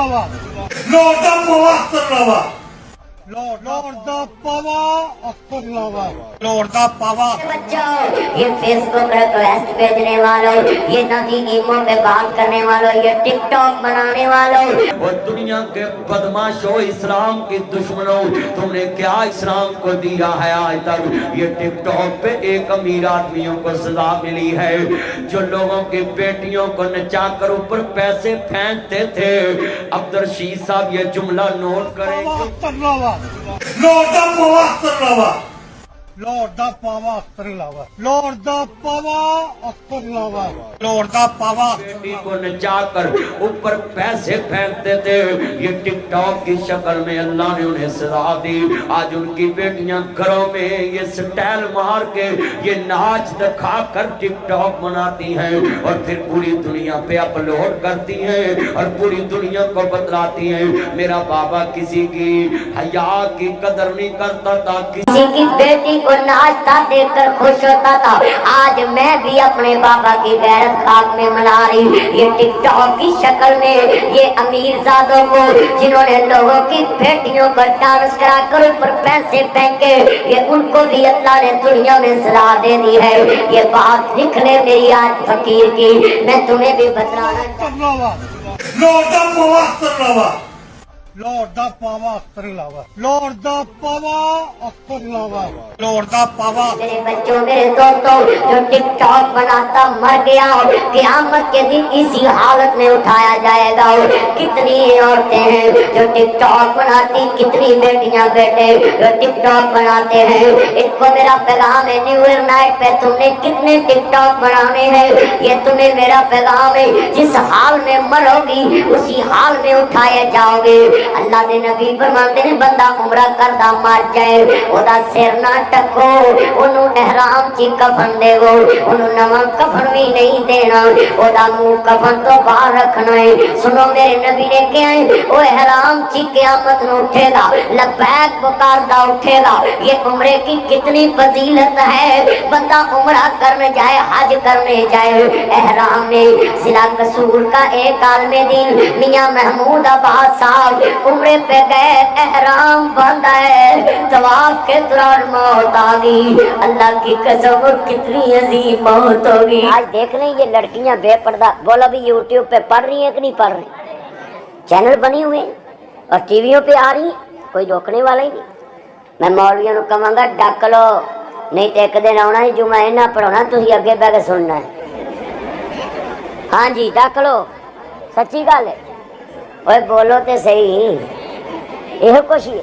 Lord da pava akhtarlava. Lord da pava akhtarlava. Lord da pava. बच्चों, ये Facebook request भेजने वालों, ये नदी ईमो पे बात करने वालों, ये टिकटॉक बनाने वालों और दुनिया के बदमाशों, इस्लाम के दुश्मनों, तुमने क्या इस्लाम को दिया है आज तक? ये टिकटॉक पे एक अमीर आदमियों को सजा मिली है जो लोगों की बेटियों को नचाकर ऊपर पैसे फेंकते थे। अब्दुल रशीद साहब ये जुमला नोट करें। Lord da pava akhtarlava. Lord da pava akhtarlava. Lord da pava akhtarlava. Lord da pava. बेटी को नचाकर ऊपर पैसे फेंकते थे। ये टिकटॉक की शक्ल में अल्लाह ने उन्हें सजा दी। आज उनकी बेटियां घरों में ये स्टाइल मार के ये नाच दिखा कर टिकटॉक बनाती हैं और फिर पूरी दुनिया पे अपलोड करती हैं और पूरी दुनिया को बतलाती हैं मेरा बाबा किसी की हया की कदर नहीं करता था, किसी की बेटी को नाचता देखकर खुश होता था। आज मैं भी अपने बाबा की गैरत खाक में मना रही। ये टिकटॉक की शक्ल में ये अमीर जादों को जिन्होंने लोगों की बेटियों पर डांस करा कर ऊपर पैसे फेंके, ये उनको भी अल्लाह ने दुनिया में सजा दे दी है। ये बात लिख ले मेरी आज फकीर की, मैं तुम्हें भी बताना। Lord da pava akhtarlava. Lord da pava akhtarlava. Lord da pava akhtarlava. Lord da pava. मेरे बच्चों, मेरे दोस्तों, जो टिकटॉक बनाता मर गया, क़यामत के दिन इसी हालत में उठाया जाएगा। कितनी औरतें हैं जो टिकटॉक बनाती, कितनी बेटियां बेटे जो टिकटॉक बनाते हैं। इनको मेरा पैगाम है, न्यू ईयर नाइट पे तुमने कितने टिकटॉक बनाने हैं, ये तुम्हें मेरा पैगाम है। जिस हाल में मरोगी उसी हाल में उठाए जाओगे। अल्लाह दे नबी फरमाते ने बंदा उम्रा करदा मर जाए, ओदा सिर ना टको, ओनू ihram च कफन देवो, ओनू नवा कफन भी नहीं देना, ओदा मुंह कफन तो बाहर रखना है। सुनो मेरे नबी ने कहा है ओ ihram च क़यामत में उठेगा, लब्बैक पुकारदा उठेगा। ये उम्रे की कितनी फजीलत है। बंदा उम्रा करने जाए, हज करने जाए, ihram में जिला कसूर का एक आलमे दिन मियां महमूद अब्बास साहब उम्रे पे गए, एहराम बांधा है, तवाफ के दौरान मौत आ गई। अल्लाह की कसम, कितनी अजीम मौत होगी। आज देख रहे ये लड़कियां बेपर्दा, बोलो भी यूट्यूब पे पढ़ रही है कि नहीं पढ़ रही, चैनल बने हुए और टीवियों पे आ रही, कोई रोकने वाला ही नहीं। मैं मौलवियों को कहूँगा डक लो, नहीं तो एक दिन आना है जुमा इन्ना पढ़ाना, तुम अगे बह के सुनना है। हाँ जी डक लो, सच्ची गल है। ओए बोलो तो सही, यह कुछ ही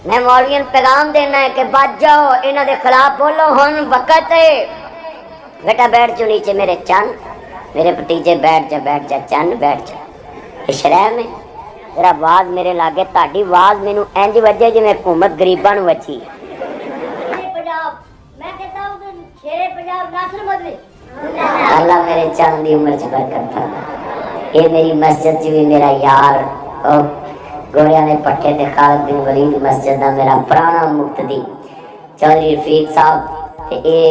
मैं मौलवियन पैगाम देना है कि बच जाओ, इन्हों के खिलाफ बोलो। हुन वक्त है, बेटा बैठ जाओ नीचे मेरे चंद, मेरे भतीजे बैठ जा चंद बैठ जा। इस शहर में तेरा आवाज मेरे लागे, ताड़ी आवाज मैनू इंज वजे जिवें हुकूमत गरीबां नूं वजी। अल्लाह मेरे चंद की उम्र च बरकत फरमा। ये मेरी मस्जिद च भी मेरा यार गोरिया ने पट्टे ते खालिद बिन वलीद मस्जिद का मेरा पुराना मुक्तदी चौधरी रफीक साहब ये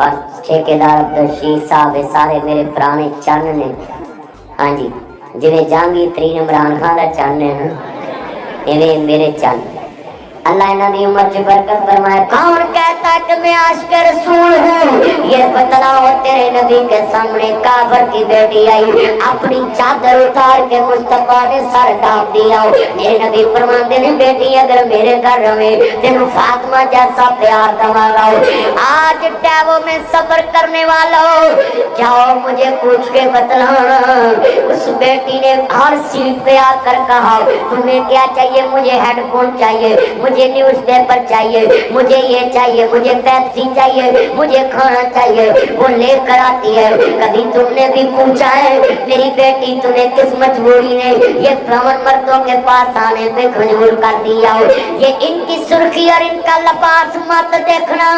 और ठेकेदार अब्दुल रशीद साहब, ये सारे मेरे पुराने चन्न ने। हाँ जी, जिवें जहांगीर तरीन इमरान खान का चन्न है ना, इवें मेरे चन्न। अल्लाह इन्हां दी उम्र च बरकत फरमाए। कौन कहता कि मैं आशिक रसूल हूँ, ये बतलाओ तेरे नबी के सामने काबर की बेटी आई, अपनी चादर उतार के मुस्तफा ने सर ढांप दिया। मेरे नबी फरमाते ने बेटी अगर मेरे घर रहे तेनू फातिमा जैसा प्यार दवागा। आज टैबो में सब्र करने वाला जाओ मुझे पूछ के बतलाना। उस बेटी ने हर सीट पे आकर कहा तुम्हें क्या चाहिए, मुझे हेडफोन चाहिए, मुझे न्यूज पेपर चाहिए, मुझे ये चाहिए, मुझे पेप्सी चाहिए, मुझे खाना चाहिए, वो लेकर आती है। कभी तुमने भी पूछा है मेरी बेटी तुम्हें किस मजबूरी ने ये प्रवन मर्दों के पास आने पे मजबूर कर दिया? ये इनकी सुर्खी और इनका लबास मत देखना,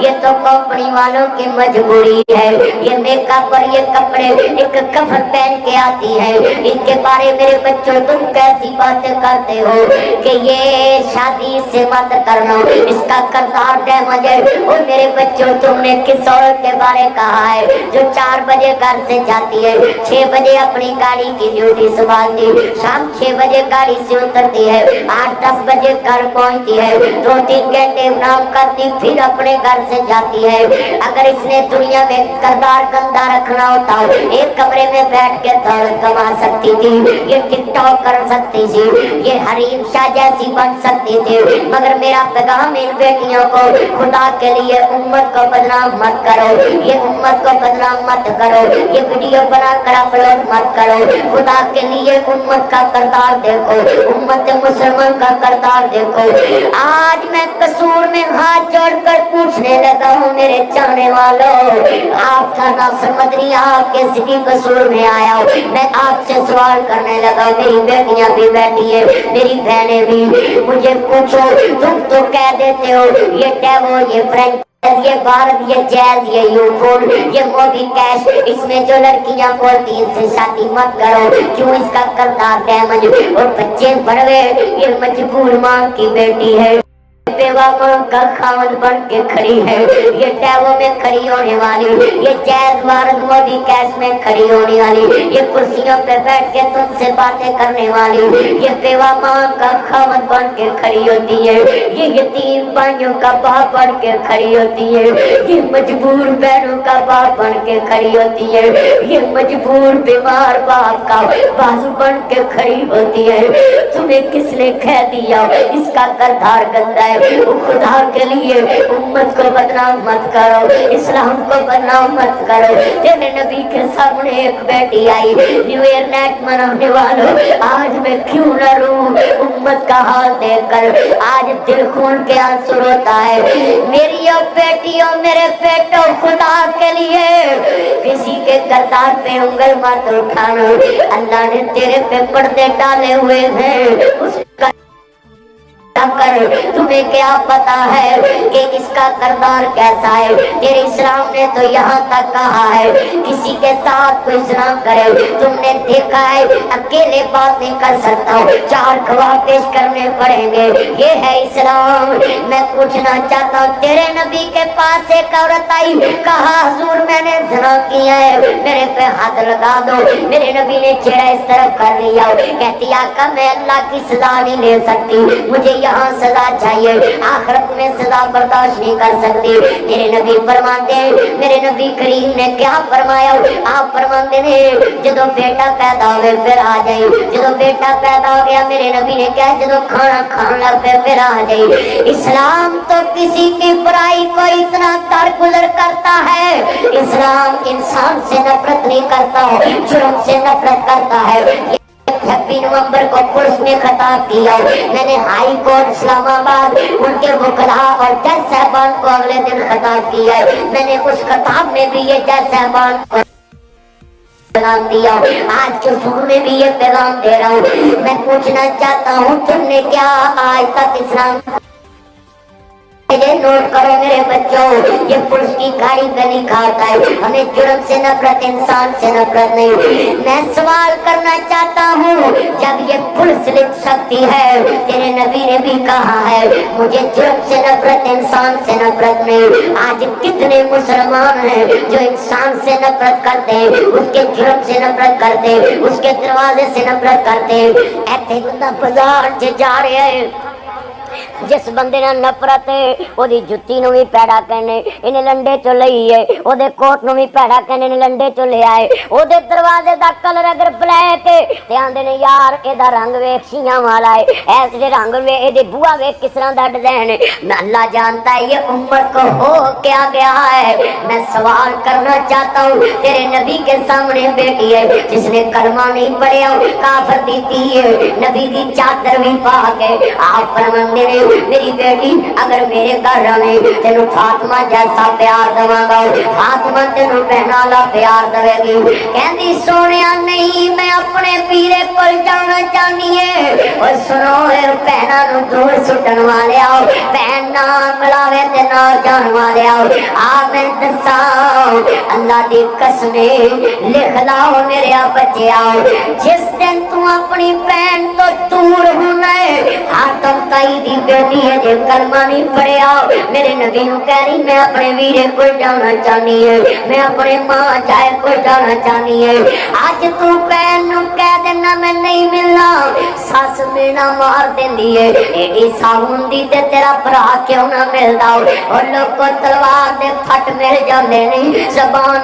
ये तो कंपनी वालों की मजबूरी है। ये मेकअप और ये कपड़े एक कफन पहन के आती है। इनके बारे मेरे बच्चों तुम कैसी बातें करते हो कि ये शादी से मत करना, इसका करतार समझे। और मेरे बच्चों, तुमने किस औरत के बारे कहा है जो 4 बजे घर से जाती है, 6 बजे अपनी गाड़ी की ड्यूटी संभालती, शाम 6 बजे गाड़ी से उतरती है, 8-10 बजे घर पहुंचती है, 2-3 घंटे आराम करती, फिर अपने घर से जाती है। अगर इसने दुनिया में किरदार गंदा रखना होता, एक कमरे में बैठ के दौलत कमा सकती थी, ये टिकटॉक कर सकती थी, ये हरीम शाह जैसी बन सकती थी। मगर मेरा पैगाम इन बेटियों को, खुदा के लिए उम्मत को बदनाम मत करो, ये उम्मत को बदनाम मत करो, ये वीडियो बनाकर अपलोड मत करो। खुदा के लिए उम्मत का किरदार देखो, उम्मत मुसलमान का किरदार देखो। आज मैं कसूर में हाथ जोड़कर पूछने लगा हूँ मेरे चाहने वालों, आपका नासिर मदनी आपके सिटी कसूर में आया हो, मैं आपसे सवाल करने लगा। मेरी बेटियां भी बैठी है, मेरी बहनें भी, मुझे पूछो, तुम तो कह देते हो ये टैबो, ये फ्रेंच, ये भारत, ये जैज, ये यूफोन, ये मोदी कैश, इसमें जो लड़कियां बोलती इससे शादी मत करो, क्यों इसका किरदार डैमेज। और बच्चे बड़े, ये मजबूर माँ की बेटी है, बेवा माँ का खामद बन के खड़ी है, ये टैबो में खड़ी होने वाली, ये जैज भारत मोदी कैश में खड़ी होने वाली, ये कुर्सियों पे बैठ के तुमसे बातें करने वाली, ये बेवा माँ का खामद बन के खड़ी होती है, ये यतीम भाइयों का बाप बन के खड़ी होती है, ये मजबूर बहनों का बाप बन के खड़ी होती है, ये मजबूर बीमार बाप का बाजू बन के खड़ी होती है। तुम्हें किसने कह दिया इसका किरदार गंदा है? खुदा के लिए उम्मत को बदनाम मत करो, इस्लाम को बदनाम मत करो। तेरे नबी के सामने एक बेटी आई, न्यू ईयर नाइट मनाने वालों, आज मैं क्यों न रोऊं उम्मत का हाल देखकर, आज दिल खून के आंसू रोता है। मेरी बेटियों, मेरे बेटों, खुदा के लिए किसी के किरदार पे उंगल मत उठाना। अल्लाह ने तेरे पे पर्दे डाले हुए हैं, उसका कर, तुम्हें क्या पता है कि इसका किरदार कैसा है? तेरे इस्लाम ने तो यहाँ तक कहा है किसी के साथ कोई ज़िना करे, तुमने देखा है अकेले बात नहीं कर सकता, 4 गवाह पेश करने पड़ेंगे, ये है इस्लाम। मैं पूछना चाहता हूँ, तेरे नबी के पास एक औरत आई, कहा हुजूर मैंने ज़िना किया है, मेरे पे हाथ लगा दो। मेरे नबी ने चेहरा इस तरफ कर लिया, कहती आका मैं अल्लाह की सजा नहीं ले सकती, मुझे यहाँ सजा चाहिए, आखिरत में सजा बर्दाश्त नहीं कर सकती। मेरे नबी फरमाते, मेरे नबी करीम ने क्या फरमाया? आप फरमाते ने जदों बेटा पैदा हो फिर आ जाए, जदों बेटा पैदा हो गया मेरे नबी ने क्या, जदों खाना खाने लग पे फिर आ जाए। इस्लाम तो किसी की बुराई को इतना दरगुजर करता है, इस्लाम इंसान से नफरत नहीं करता, जुर्म से नफरत करता है। 26 नवंबर को पुलिस ने खिताब किया, मैंने हाई कोर्ट इस्लामाबाद उनके वकला और जज साहबान को अगले दिन खिताब किया है। मैंने उस खिताब में भी ये जज साहबान को पैगाम दिया, आज के सुर में भी ये पैगाम दे रहा हूँ। मैं पूछना चाहता हूँ, तुमने क्या आज तक इस्लाम नोट करो मेरे बच्चों, ये पुलिस की गाड़ी पे लिखा होता है हमें जुर्म से नफरत, इंसान से नफरत नहीं। मैं सवाल करना चाहता हूँ, जब ये पुलिस लिख सकती है, तेरे नबी ने भी कहा है मुझे जुर्म से नफरत, इंसान से नफरत नहीं। आज कितने मुसलमान हैं जो इंसान से नफरत करते हैं, उसके जुर्म से नफरत करते हैं, उसके दरवाजे से नफरत करते हैं। ऐसे बंदा बाजार से जा रहे हैं, जिस बंदे ने नफरत है ओदी जुत्ती नूं भी पैड़ा कहने, इन्हें लंडे चो लई है, ओदे कोट नूं भी पैड़ा कहने ने लंडे चो ले आए। ओदे दरवाजे दा कलर अगर ब्लैक है ते आंदे ने यार एदा रंग वेख शियां वाला है, ऐसे रंग वे एदे बुआ वेख किस तरह दा डिजाइन है। अल्लाह जानता है ये उम्मत को हो क्या गया है। मैं सवाल करना चाहता हूँ, तेरे नबी के सामने बेटी है जिसने कलमा नहीं पढ़िया, काफर दी है, नबी दी चादर भी पा के आप फरमाते ने मेरी बेटी अगर मेरे घर रहे तेनू फातिमा जैसा प्यार देवांगा, फातिमा तेनू बहना ला प्यार देवेगी। कहती सोनिया नहीं मैं अपने पीरे को जाना चाहनी है। और सुनो बहना नू दूर सुटन वाले आओ, बहन ना मिलावे ते ना जान वाले आओ। आ मैं दसा अल्लाह दी कसमे लिख लाओ मेरे बच्चे आओ, जिस दिन तू अपनी बहन तो दूर होना है हाथम ताई दी कहती है जे कलमा नहीं पढ़िया मेरे नबी नू कह रही मैं अपने वीरे को जाना चाहनी है, मैं अपने मां चाहे को जाना चाहनी है। आज तू कह देना मैं नहीं मिलना, सस मेरा मार देंदी है एडी साबुन दी ते तेरा भरा क्यों ना मिलदा। और लोग को तलवार दे फट मिल जाते नहीं, जबान